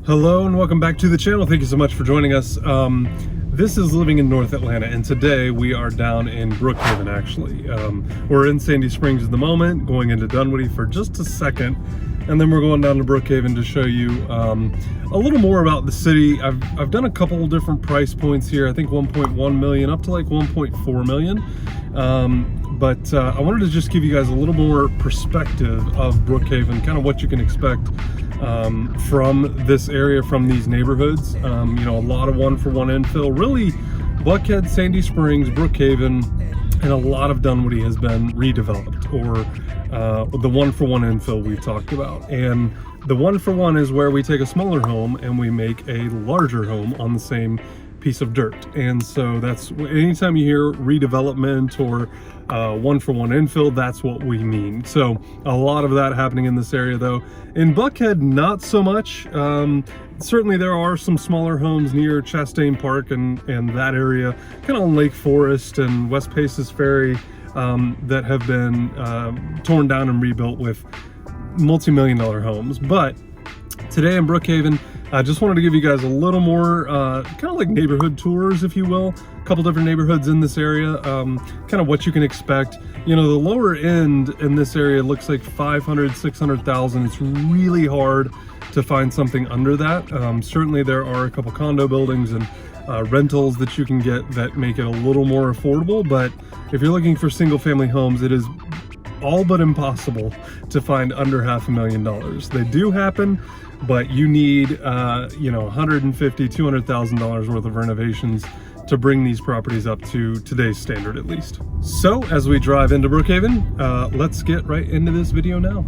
Hello and welcome back to the channel. Thank you so much for joining us. This is Living in North Atlanta, and today we are down in Brookhaven actually. We're in Sandy Springs at the moment, going into Dunwoody for just a second, and then we're going down to Brookhaven to show you a little more about the city. I've done a couple different price points here. I think 1.1 million up to like 1.4 million. But I wanted to just give you guys a little more perspective of Brookhaven, kind of what you can expect from this area, from these neighborhoods. You know, a lot of one-for-one infill. Really, Buckhead, Sandy Springs, Brookhaven, and a lot of Dunwoody has been redeveloped, or the one-for-one infill we've talked about. And the one-for-one is where we take a smaller home and we make a larger home on the same piece of dirt. And so that's, anytime you hear redevelopment or one-for-one infill, that's what we mean. So a lot of that happening in this area, though. In Buckhead, not so much. Certainly there are some smaller homes near Chastain Park and that area, kind of on Lake Forest and West Paces Ferry, that have been torn down and rebuilt with multi-million-dollar homes. But today in Brookhaven, I just wanted to give you guys a little more kind of like neighborhood tours, if you will. A couple different neighborhoods in this area, kind of what you can expect. You know, the lower end in this area looks like 500, 600,000. It's really hard to find something under that. Certainly there are a couple condo buildings and rentals that you can get that make it a little more affordable. But if you're looking for single family homes, it is all but impossible to find under $500,000. They do happen, but you need you know, $150,000, $200,000 worth of renovations to bring these properties up to today's standard, at least. So as we drive into Brookhaven, let's get right into this video now.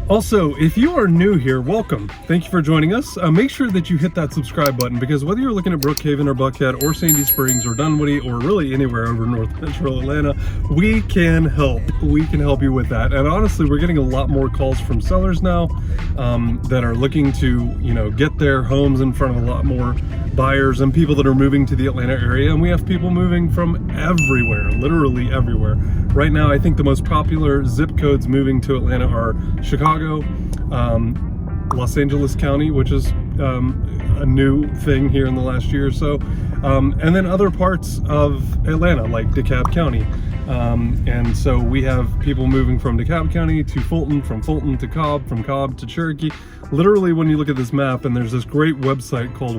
Also, if you are new here, welcome. Thank you for joining us. Make sure that you hit that subscribe button, because whether you're looking at Brookhaven or Buckhead or Sandy Springs or Dunwoody or really anywhere over North Central Atlanta, we can help. We can help you with that. And honestly, we're getting a lot more calls from sellers now that are looking to, you know, get their homes in front of a lot more buyers and people that are moving to the Atlanta area. And we have people moving from everywhere, literally everywhere. Right now, I think the most popular zip codes moving to Atlanta are Chicago, Los Angeles County, which is a new thing here in the last year or so, and then other parts of Atlanta like DeKalb County. And so we have people moving from DeKalb County to Fulton, from Fulton to Cobb, from Cobb to Cherokee. Literally, when you look at this map, and there's this great website called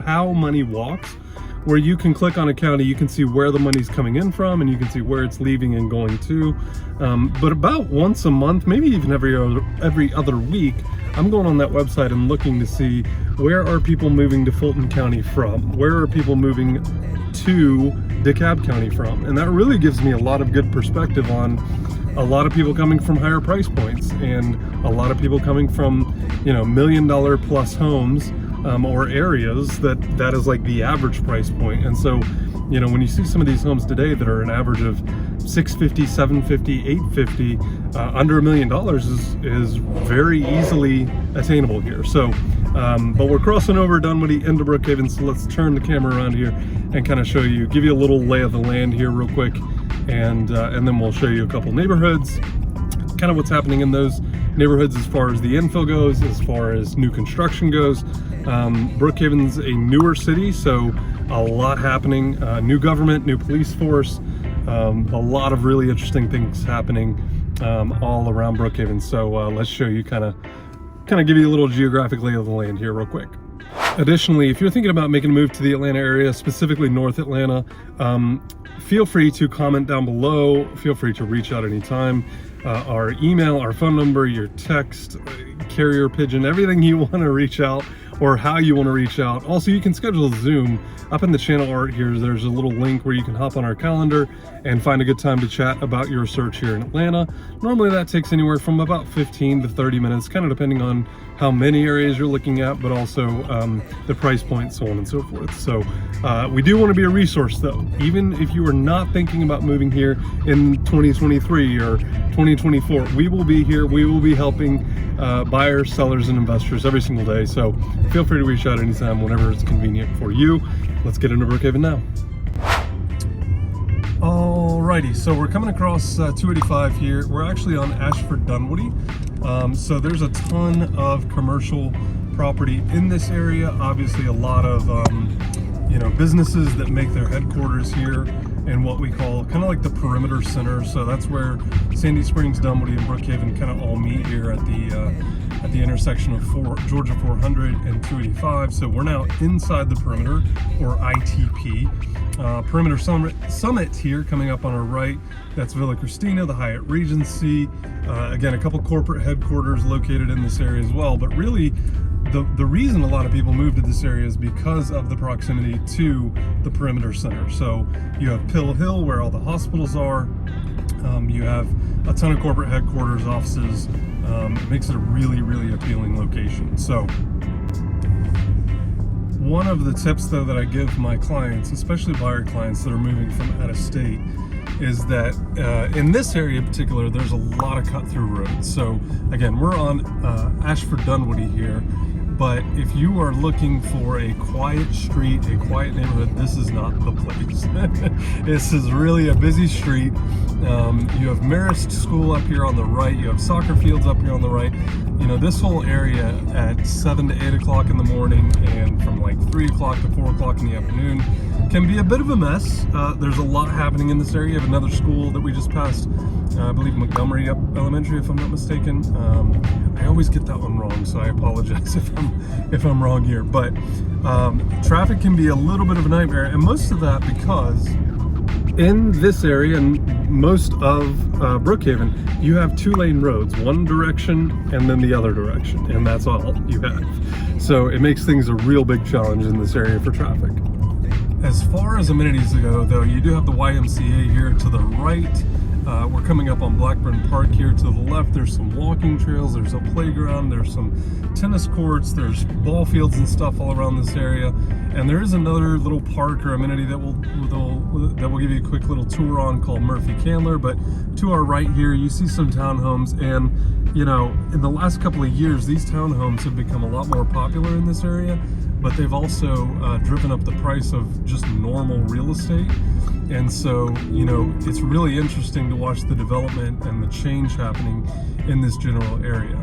How Money Walks, where you can click on a county, you can see where the money's coming in from, and you can see where it's leaving and going to. But about once a month, maybe even every other week, I'm going on that website and looking to see where are people moving to Fulton County from, where are people moving to DeKalb County from, and that really gives me a lot of good perspective on a lot of people coming from higher price points and a lot of people coming from, you know, $1 million plus homes. Or areas that is like the average price point. And so, you know, when you see some of these homes today that are an average of $650,000, $750,000, $850,000, under $1 million is very easily attainable here. So, but we're crossing over Dunwoody into Brookhaven, so let's turn the camera around here and kind of show you, give you a little lay of the land here real quick, and then we'll show you a couple neighborhoods, kind of what's happening in those neighborhoods as far as the infill goes, as far as new construction goes. Brookhaven's a newer city, so a lot happening. New government, new police force, a lot of really interesting things happening all around Brookhaven. So let's show you, kind of give you a little geographic lay of the land here real quick. Additionally, if you're thinking about making a move to the Atlanta area, specifically North Atlanta, feel free to comment down below. Feel free to reach out anytime. Our email, our phone number, your text, carrier pigeon, everything you want to reach out, or how you want to reach out. Also, you can schedule a Zoom. Up in the channel art here, there's a little link where you can hop on our calendar and find a good time to chat about your search here in Atlanta. Normally that takes anywhere from about 15 to 30 minutes, kind of depending on how many areas you're looking at, but also the price point, so on and so forth. So we do want to be a resource though. Even if you are not thinking about moving here in 2023 or 2024, we will be here. We will be helping buyers, sellers, and investors every single day. So feel free to reach out anytime, whenever it's convenient for you. Let's get into Brookhaven now. Alrighty, so we're coming across 285 here. We're actually on Ashford, Dunwoody. So there's a ton of commercial property in this area. Obviously a lot of businesses that make their headquarters here in what we call kind of like the perimeter center. So that's where Sandy Springs, Dunwoody, and Brookhaven kind of all meet here at the intersection of Georgia 400 and 285. So we're now inside the perimeter, or ITP. Perimeter Summit here coming up on our right. That's Villa Christina, the Hyatt Regency. Again, a couple corporate headquarters located in this area as well. But really, the reason a lot of people move to this area is because of the proximity to the perimeter center. So you have Pill Hill, where all the hospitals are. You have a ton of corporate headquarters, offices. It makes it a really, really appealing location. So one of the tips though that I give my clients, especially buyer clients that are moving from out of state, is that in this area in particular, there's a lot of cut-through roads. So again, we're on Ashford, Dunwoody here. But if you are looking for a quiet street, a quiet neighborhood, this is not the place. This is really a busy street. You have Marist School up here on the right. You have soccer fields up here on the right. You know, this whole area at 7 to 8 o'clock in the morning and from like 3 o'clock to 4 o'clock in the afternoon can be a bit of a mess. There's a lot happening in this area. You have another school that we just passed, I believe Montgomery Elementary, if I'm not mistaken. I always get that one wrong, so I apologize if I'm wrong here. But traffic can be a little bit of a nightmare, and most of that because in this area and most of Brookhaven, you have 2-lane roads, one direction and then the other direction, and that's all you have. So it makes things a real big challenge in this area for traffic. As far as amenities go, though, you do have the YMCA here to the right. We're coming up on Blackburn Park here to the left. There's some walking trails, there's a playground, there's some tennis courts, there's ball fields and stuff all around this area. And there is another little park or amenity that we'll give you a quick little tour on called Murphy Candler. But to our right here, you see some townhomes, and you know, in the last couple of years, these townhomes have become a lot more popular in this area, but they've also driven up the price of just normal real estate. And so, you know, it's really interesting to watch the development and the change happening in this general area.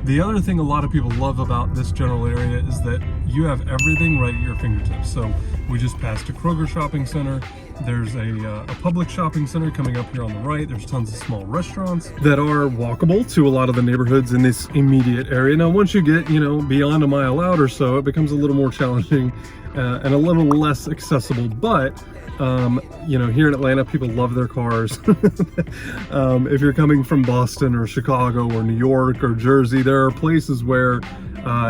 The other thing a lot of people love about this general area is that you have everything right at your fingertips. So we just passed a Kroger shopping center. There's a public shopping center coming up here on the right. There's tons of small restaurants that are walkable to a lot of the neighborhoods in this immediate area. Now, once you get, you know, beyond a mile out or so, it becomes a little more challenging and a little less accessible. But you know, here in Atlanta, people love their cars. If you're coming from Boston or Chicago or New York or Jersey, there are places where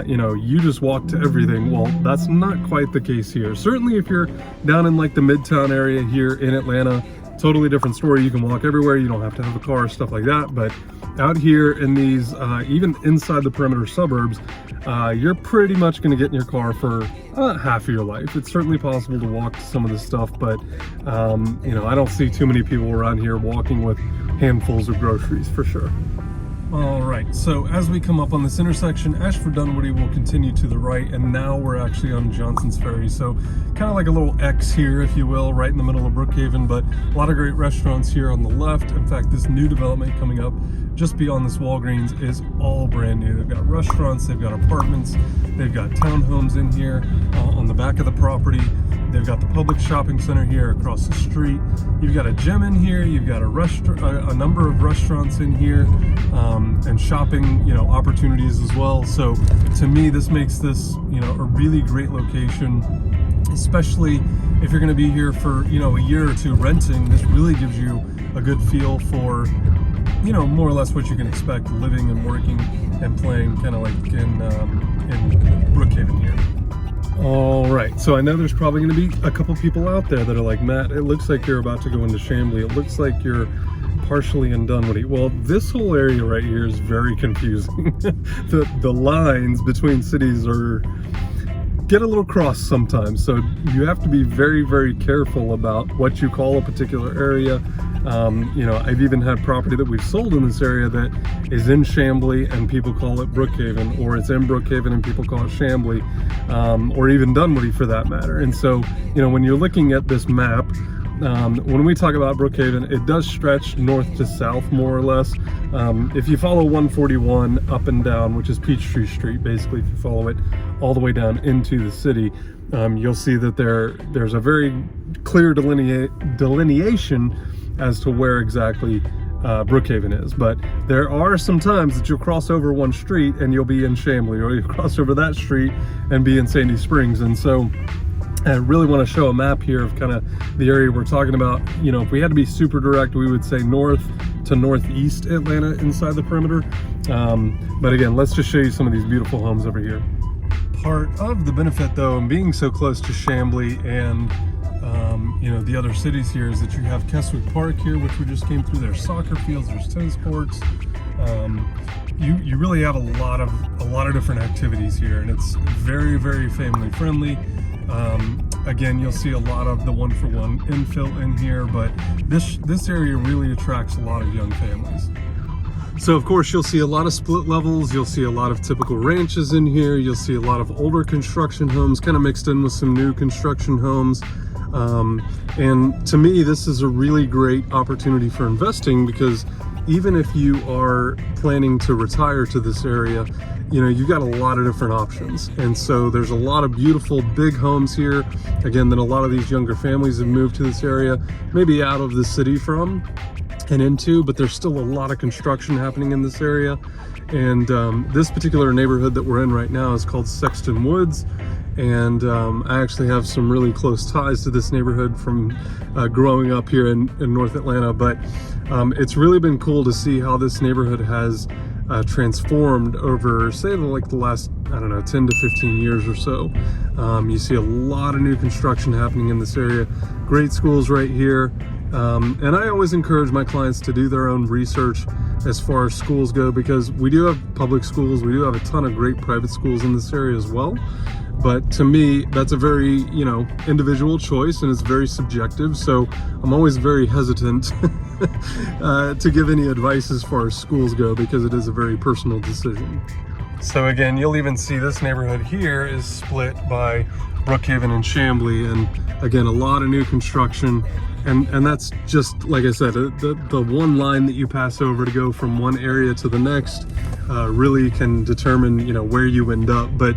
you know, you just walk to everything. Well, that's not quite the case here. Certainly if you're down in like the Midtown area here in Atlanta, totally different story. You can walk everywhere. You don't have to have a car, stuff like that. But out here in these, even inside the perimeter suburbs, you're pretty much going to get in your car for half of your life. It's certainly possible to walk to some of this stuff, but you know, I don't see too many people around here walking with handfuls of groceries for sure. All right, so as we come up on this intersection, Ashford Dunwoody will continue to the right, and now we're actually on Johnson's Ferry. So kind of like a little X here, if you will, right in the middle of Brookhaven, but a lot of great restaurants here on the left. In fact, this new development coming up just beyond this Walgreens is all brand new. They've got restaurants, they've got apartments, they've got townhomes in here on the back of the property. They've got the public shopping center here across the street. You've got a gym in here. You've got a number of restaurants in here, and shopping, you know, opportunities as well. So to me, this makes this, you know, a really great location, especially if you're going to be here for, you know, a year or two renting. This really gives you a good feel for, you know, more or less what you can expect living and working and playing kind of like in Brookhaven. So I know there's probably going to be a couple people out there that are like, Matt, it looks like you're about to go into Chambly. It looks like you're partially in Dunwoody. Well, this whole area right here is very confusing. the lines between cities get a little crossed sometimes, so you have to be very, very careful about what you call a particular area. You know, I've even had property that we've sold in this area that is in Chambly and people call it Brookhaven, or it's in Brookhaven and people call it Chambly, or even Dunwoody for that matter. And so, you know, when you're looking at this map, when we talk about Brookhaven, it does stretch north to south more or less. If you follow 141 up and down, which is Peachtree Street, basically, if you follow it all the way down into the city, you'll see that there's a very clear delineation as to where exactly Brookhaven is. But there are some times that you'll cross over one street and you'll be in Chambly, or you'll cross over that street and be in Sandy Springs. And so I really want to show a map here of kind of the area we're talking about. You know, if we had to be super direct, we would say north to northeast Atlanta inside the perimeter. But again, let's just show you some of these beautiful homes over here. Part of the benefit, though, in being so close to Chambly and you know, the other cities here, is that you have Keswick Park here, which we just came through. There's soccer fields, there's tennis courts. You really have a lot of different activities here, and it's very, very family friendly. Again, you'll see a lot of the one-for-one infill in here, but this area really attracts a lot of young families. So of course you'll see a lot of split levels, you'll see a lot of typical ranches in here, you'll see a lot of older construction homes kind of mixed in with some new construction homes. And to me, this is a really great opportunity for investing, because even if you are planning to retire to this area, you know, you've got a lot of different options. And so there's a lot of beautiful big homes here, again, that a lot of these younger families have moved to this area, maybe out of the city from and into, but there's still a lot of construction happening in this area. And this particular neighborhood that we're in right now is called Sexton Woods. And I actually have some really close ties to this neighborhood from growing up here in North Atlanta. But it's really been cool to see how this neighborhood has transformed over, say, like the last, I don't know, 10 to 15 years or so. You see a lot of new construction happening in this area. Great schools right here. And I always encourage my clients to do their own research as far as schools go, because we do have public schools, we do have a ton of great private schools in this area as well. But to me, that's a very, you know, individual choice, and it's very subjective. So I'm always very hesitant to give any advice as far as schools go, because it is a very personal decision. So again, you'll even see this neighborhood here is split by Brookhaven and Chambly, and again, a lot of new construction. And that's just, like I said, the one line that you pass over to go from one area to the next really can determine, you know, where you end up. But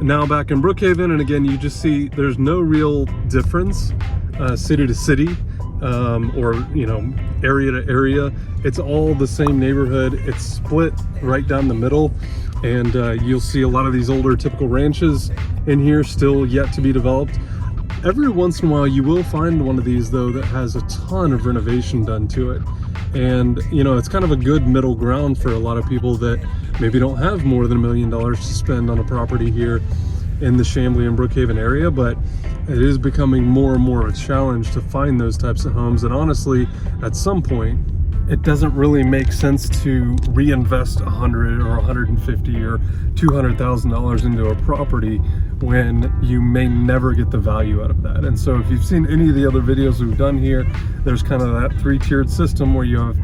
now back in Brookhaven, and again, you just see there's no real difference city to city, or, you know, area to area. It's all the same neighborhood. It's split right down the middle, and you'll see a lot of these older typical ranches in here still yet to be developed. Every once in a while you will find one of these, though, that has a ton of renovation done to it. And, you know, it's kind of a good middle ground for a lot of people that maybe don't have more than $1 million to spend on a property here in the Chambly and Brookhaven area. But it is becoming more and more of a challenge to find those types of homes. And honestly, at some point, it doesn't really make sense to reinvest $100,000 or $150,000 or $200,000 into a property when you may never get the value out of that. And so if you've seen any of the other videos we've done here, there's kind of that three-tiered system where you have,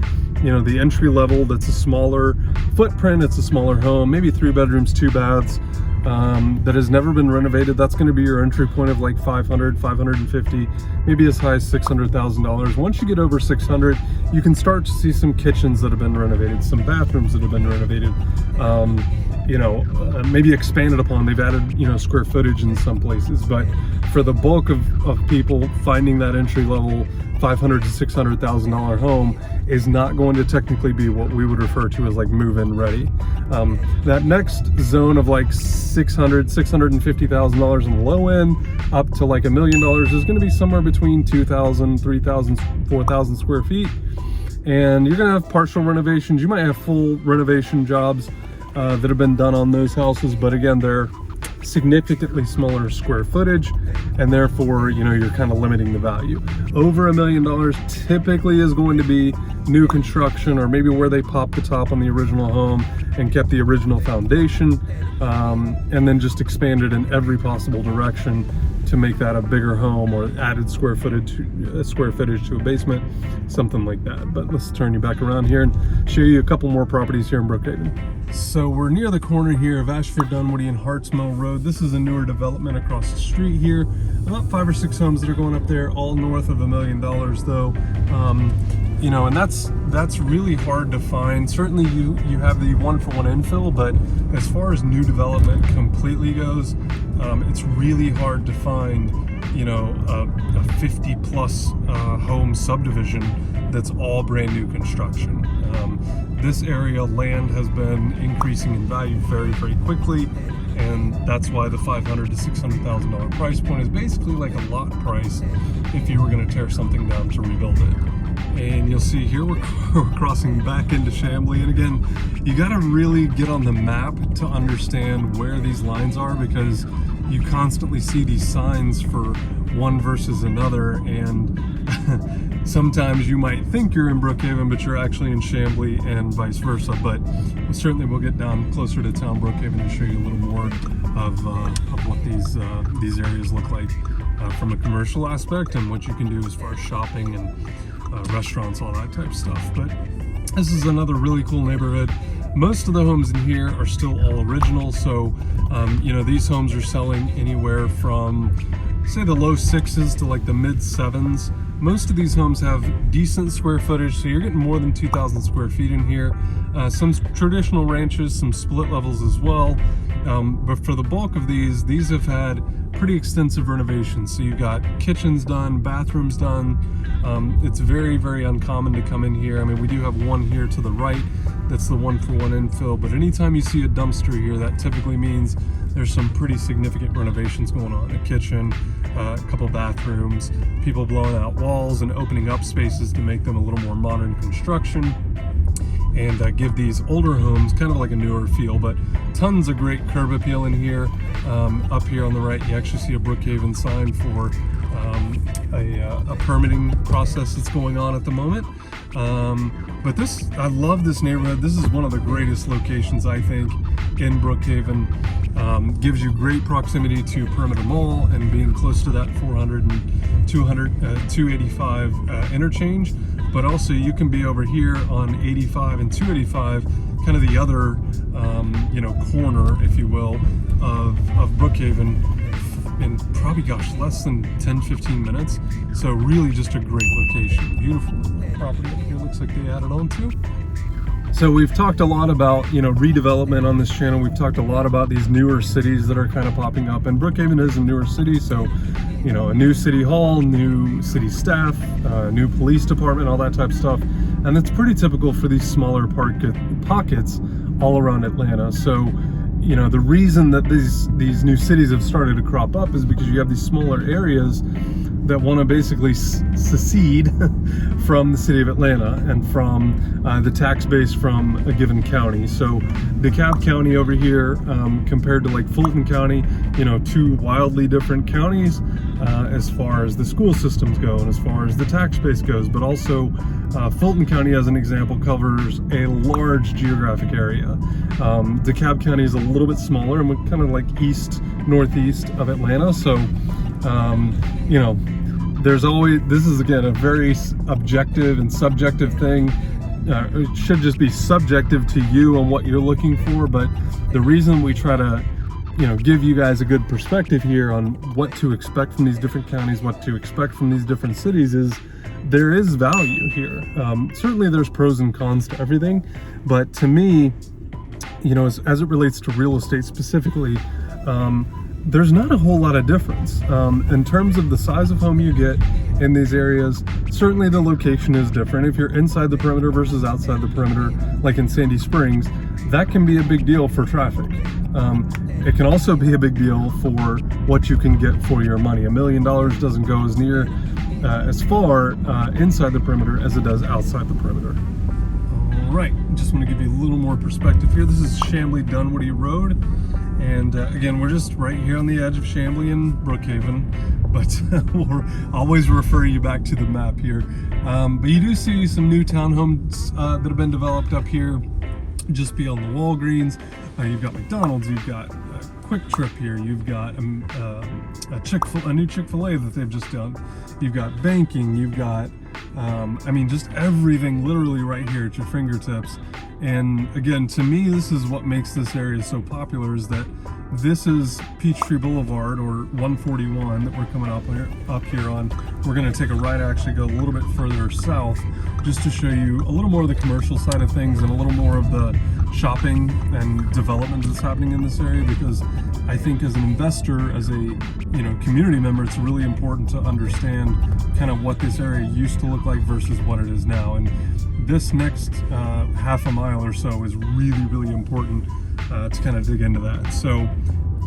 you know, the entry level, that's a smaller footprint, it's a smaller home, maybe 3 bedrooms, 2 baths, that has never been renovated. That's going to be your entry point of like $500,000, $550,000, maybe as high as $600,000. Once you get over $600,000, you can start to see some kitchens that have been renovated, some bathrooms that have been renovated, you know, maybe expanded upon. They've added, you know, square footage in some places. But for the bulk of people, finding that entry level $500,000 to $600,000 home is not going to technically be what we would refer to as like move-in ready. That next zone of like $600,000, $650,000 on the low end up to like $1 million is going to be somewhere between 2,000, 3,000, 4,000 square feet. And you're going to have partial renovations. You might have full renovation jobs that have been done on those houses, but again, they're significantly smaller square footage, and therefore, you know, you're kind of limiting the value. Over $1 million typically is going to be new construction, or maybe where they popped the top on the original home and kept the original foundation, and then just expanded in every possible direction to make that a bigger home, or added square footage to a basement, something like that. But let's turn you back around here and show you a couple more properties here in Brookhaven. So we're near the corner here of Ashford, Dunwoody, and Harts Mill Road. This is a newer development across the street here. About 5 or 6 homes that are going up there, all north of $1 million though. You know, and that's really hard to find. Certainly you have the 1-for-1 infill, but as far as new development completely goes, it's really hard to find, you know, a 50 plus home subdivision that's all brand new construction. This area land has been increasing in value very, very quickly, and that's why the $500,000 to $600,000 price point is basically like a lot price if you were going to tear something down to rebuild it. And you'll see here we're crossing back into Chamblee, and again, you got to really get on the map to understand where these lines are, because you constantly see these signs for one versus another, and sometimes you might think you're in Brookhaven, but you're actually in Chamblee, and vice versa. But certainly we'll get down closer to town Brookhaven and show you a little more of what these areas look like from a commercial aspect, and what you can do as far as shopping and restaurants, all that type of stuff. But this is another really cool neighborhood. Most of the homes in here are still all original, so you know, these homes are selling anywhere from, say, the low 6s to like the mid 7s. Most of these homes have decent square footage, so you're getting more than 2,000 square feet in here. Some traditional ranches, some split levels as well. But for the bulk of these have had pretty extensive renovations. So you've got kitchens done, bathrooms done. It's very, very uncommon to come in here. I mean, we do have one here to the right that's the 1-for-1 infill, but anytime you see a dumpster here, that typically means there's some pretty significant renovations going on. A kitchen, a couple bathrooms, people blowing out walls and opening up spaces to make them a little more modern construction, and give these older homes kind of like a newer feel. But tons of great curb appeal in here. Up here on the right, you actually see a Brookhaven sign for a permitting process that's going on at the moment. But I love this neighborhood. This is one of the greatest locations, I think, in Brookhaven. Gives you great proximity to Perimeter Mall and being close to that 400 and 285 interchange. But also you can be over here on 85 and 285, kind of the other, you know, corner, if you will, of Brookhaven, in probably, gosh, less than 10-15 minutes. So really just a great location. Beautiful property up here, looks like they added on to. So we've talked a lot about, you know, redevelopment on this channel. We've talked a lot about these newer cities that are kind of popping up, and Brookhaven is a newer city. So, you know, a new city hall, new city staff, new police department, all that type of stuff. And that's pretty typical for these smaller pockets all around Atlanta. So, you know, the reason that these new cities have started to crop up is because you have these smaller areas that want to basically secede from the city of Atlanta and from the tax base from a given county. So DeKalb County over here, compared to like Fulton County, you know, two wildly different counties as far as the school systems go and as far as the tax base goes. But also Fulton County, as an example, covers a large geographic area. DeKalb County is a little bit smaller and we're kind of like northeast of Atlanta. So you know, this is again a very objective and subjective thing. It should just be subjective to you and what you're looking for. But the reason we try to, you know, give you guys a good perspective here on what to expect from these different counties, what to expect from these different cities, is there is value here. Certainly there's pros and cons to everything, but to me, you know, as it relates to real estate specifically, there's not a whole lot of difference in terms of the size of home you get in these areas. Certainly the location is different. If you're inside the perimeter versus outside the perimeter, like in Sandy Springs, that can be a big deal for traffic. It can also be a big deal for what you can get for your money. $1 million doesn't go as near as far inside the perimeter as it does outside the perimeter. All right, just want to give you a little more perspective here. This is Chamblee Dunwoody Road, And again, we're just right here on the edge of Chamblee and Brookhaven, but we'll always refer you back to the map here. But you do see some new townhomes that have been developed up here, just beyond the Walgreens. You've got McDonald's, you've got Quick Trip here, you've got a new Chick-fil-A that they've just done, you've got banking, you've got I mean, just everything literally right here at your fingertips. And again, to me, this is what makes this area so popular, is that this is Peachtree Boulevard, or 141, that we're coming up here on. We're going to take a right, actually go a little bit further south, just to show you a little more of the commercial side of things and a little more of the shopping and development that's happening in this area, because I think as an investor, as a community member, it's really important to understand kind of what this area used to look like versus what it is now. And this next half a mile or so is really, really important to kind of dig into that. So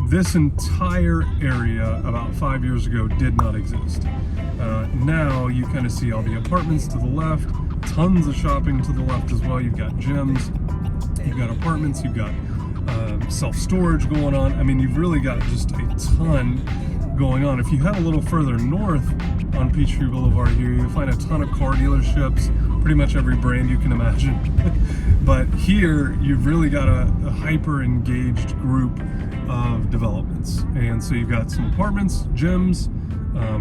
this entire area about 5 years ago did not exist. Now you kind of see all the apartments to the left, tons of shopping to the left as well. You've got gyms, you've got apartments, you've got self-storage going on. I mean, you've really got just a ton going on. If you head a little further north on Peachtree Boulevard here, you'll find a ton of car dealerships, pretty much every brand you can imagine. But here, you've really got a hyper-engaged group of developments. And so you've got some apartments, gyms,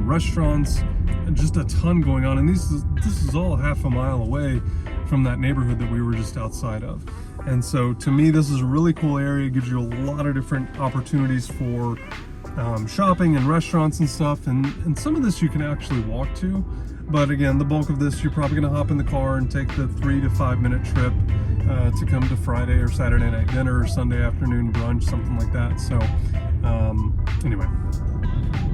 restaurants, and just a ton going on. And this is all half a mile away from that neighborhood that we were just outside of. And so to me, this is a really cool area. It gives you a lot of different opportunities for shopping and restaurants and stuff. And some of this you can actually walk to. But again, the bulk of this, you're probably gonna hop in the car and take the 3 to 5 minute trip to come to Friday or Saturday night dinner or Sunday afternoon brunch, something like that. So anyway.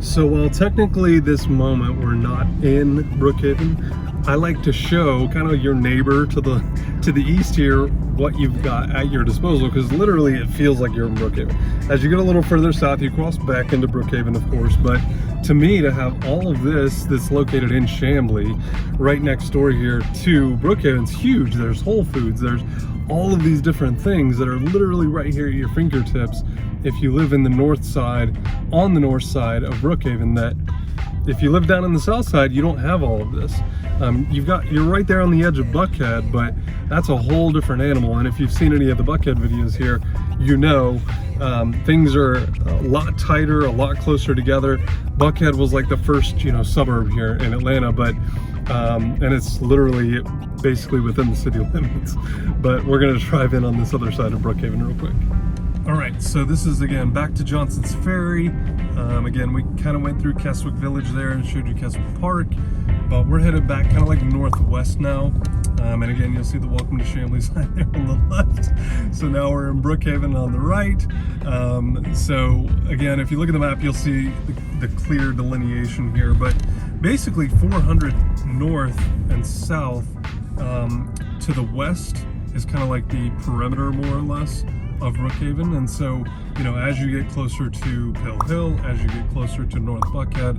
So while technically this moment we're not in Brookhaven, I like to show kind of your neighbor to the east here what you've got at your disposal, because literally it feels like you're in Brookhaven. As you get a little further south, you cross back into Brookhaven, of course, but to me, to have all of this that's located in Chamblee right next door here to Brookhaven's huge. There's Whole Foods, there's all of these different things that are literally right here at your fingertips if you live in the north side, on the north side of Brookhaven. That if you live down in the south side, you don't have all of this. You're right there on the edge of Buckhead, but that's a whole different animal. And if you've seen any of the Buckhead videos here, you know things are a lot tighter, a lot closer together. Buckhead was like the first, suburb here in Atlanta, but and it's literally basically within the city limits. But we're gonna drive in on this other side of Brookhaven real quick. All right, so this is again back to Johnson's Ferry. Again, we kind of went through Keswick Village there and showed you Keswick Park, but we're headed back kind of like northwest now. And again, you'll see the Welcome to Chamblee sign there on the left. So now we're in Brookhaven on the right. So again, if you look at the map, you'll see the clear delineation here, but basically 400 north and south to the west is kind of like the perimeter, more or less, of Brookhaven. And so, as you get closer to Pill Hill, as you get closer to North Buckhead,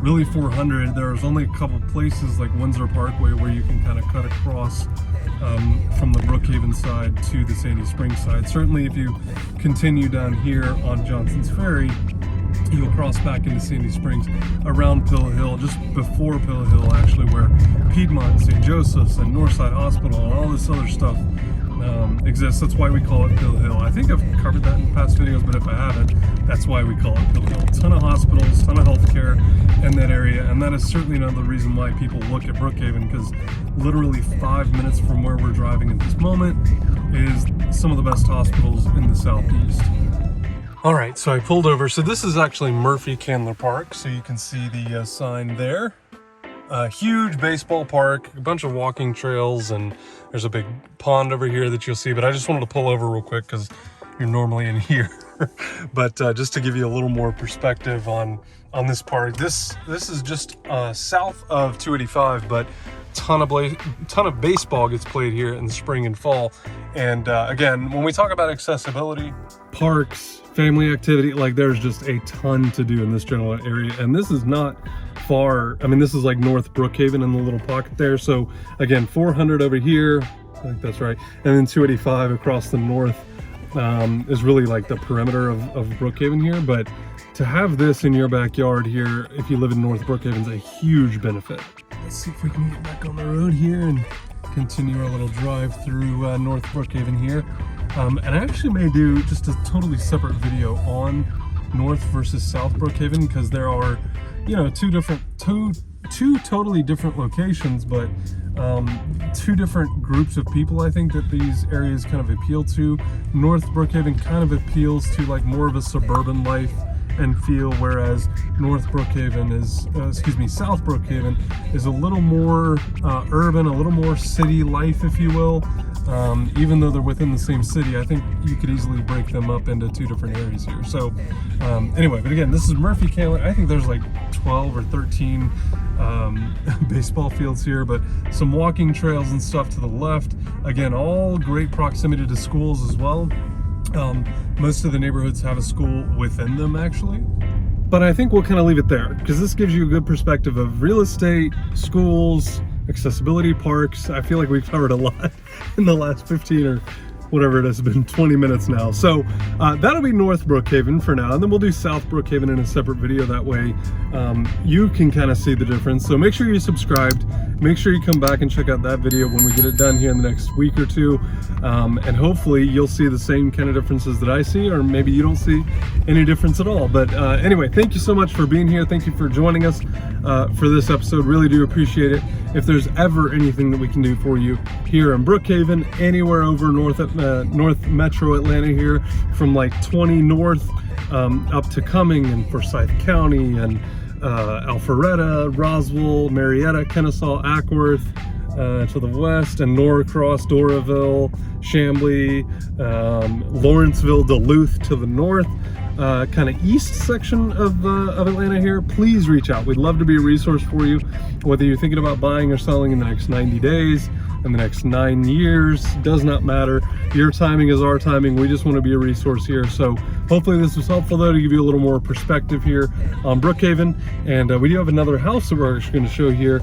really 400, there's only a couple places like Windsor Parkway where you can kind of cut across from the Brookhaven side to the Sandy Springs side. Certainly if you continue down here on Johnson's Ferry, you'll cross back into Sandy Springs around Pill Hill, just before Pill Hill actually, where Piedmont, St. Joseph's, and Northside Hospital and all this other stuff exists. That's why we call it Pill Hill. I think I've covered that in past videos, but if I haven't, that's why we call it Pill Hill. A ton of hospitals, ton of healthcare in that area, and that is certainly another reason why people look at Brookhaven, because literally 5 minutes from where we're driving at this moment is some of the best hospitals in the southeast. All right, so I pulled over. So this is actually Murphy Candler Park, so you can see the sign there. A huge baseball park, a bunch of walking trails, and there's a big pond over here that you'll see, but I just wanted to pull over real quick because you're normally in here. But just to give you a little more perspective on this park, this is just south of 285, but ton of baseball gets played here in the spring and fall. And again, when we talk about accessibility, parks, family activity, like there's just a ton to do in this general area. And this is not far. I mean, this is like North Brookhaven in the little pocket there. So again, 400 over here, I think that's right, and then 285 across the north is really like the perimeter of Brookhaven here, but to have this in your backyard here, if you live in North Brookhaven, is a huge benefit. Let's see if we can get back on the road here and continue our little drive through North Brookhaven here. And I actually may do just a totally separate video on North versus South Brookhaven, because there are, you know, two totally different locations, but two different groups of people I think that these areas kind of appeal to. North Brookhaven kind of appeals to like more of a suburban life and feel, whereas North Brookhaven is, South Brookhaven is a little more urban, a little more city life, if you will. Even though they're within the same city, I think you could easily break them up into two different areas here. So anyway, but again, this is Murphy County. I think there's like 12 or 13 baseball fields here, but some walking trails and stuff to the left. Again, all great proximity to schools as well. Most of the neighborhoods have a school within them, actually. But I think we'll kind of leave it there, because this gives you a good perspective of real estate, schools, accessibility, parks. I feel like we've covered a lot in the last 15 or whatever it has been, 20 minutes now. So that'll be North Brookhaven for now, and then we'll do South Brookhaven in a separate video. That way you can kind of see the difference. So make sure you're subscribed. Make sure you come back and check out that video when we get it done here in the next week or two. And hopefully you'll see the same kind of differences that I see, or maybe you don't see any difference at all. But anyway, thank you so much for being here. Thank you for joining us for this episode. Really do appreciate it. If there's ever anything that we can do for you here in Brookhaven, anywhere over North Metro Atlanta here, from like 20 north up to Cumming and Forsyth County and Alpharetta, Roswell, Marietta, Kennesaw, Ackworth to the west, and Norcross, Doraville, Chamblee, Lawrenceville, Duluth to the north. Kind of east section of Atlanta here, please reach out. We'd love to be a resource for you, whether you're thinking about buying or selling in the next 90 days, in the next 9 years, does not matter. Your timing is our timing. We just want to be a resource here. So hopefully this was helpful, though, to give you a little more perspective here on Brookhaven. And we do have another house that we're actually going to show here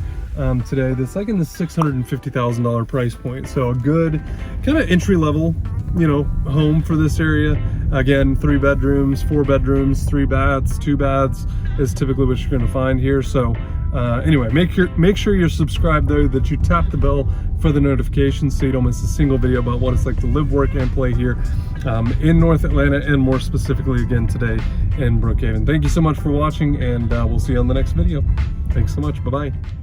today that's like in the $650,000 price point. So a good kind of entry level, you know, home for this area. Again, 3 bedrooms, 4 bedrooms, 3 baths, 2 baths is typically what you're going to find here. So anyway, make sure you're subscribed, though, that you tap the bell for the notifications so you don't miss a single video about what it's like to live, work, and play here in North Atlanta, and more specifically again today in Brookhaven. Thank you so much for watching, and we'll see you on the next video. Thanks so much. Bye-bye.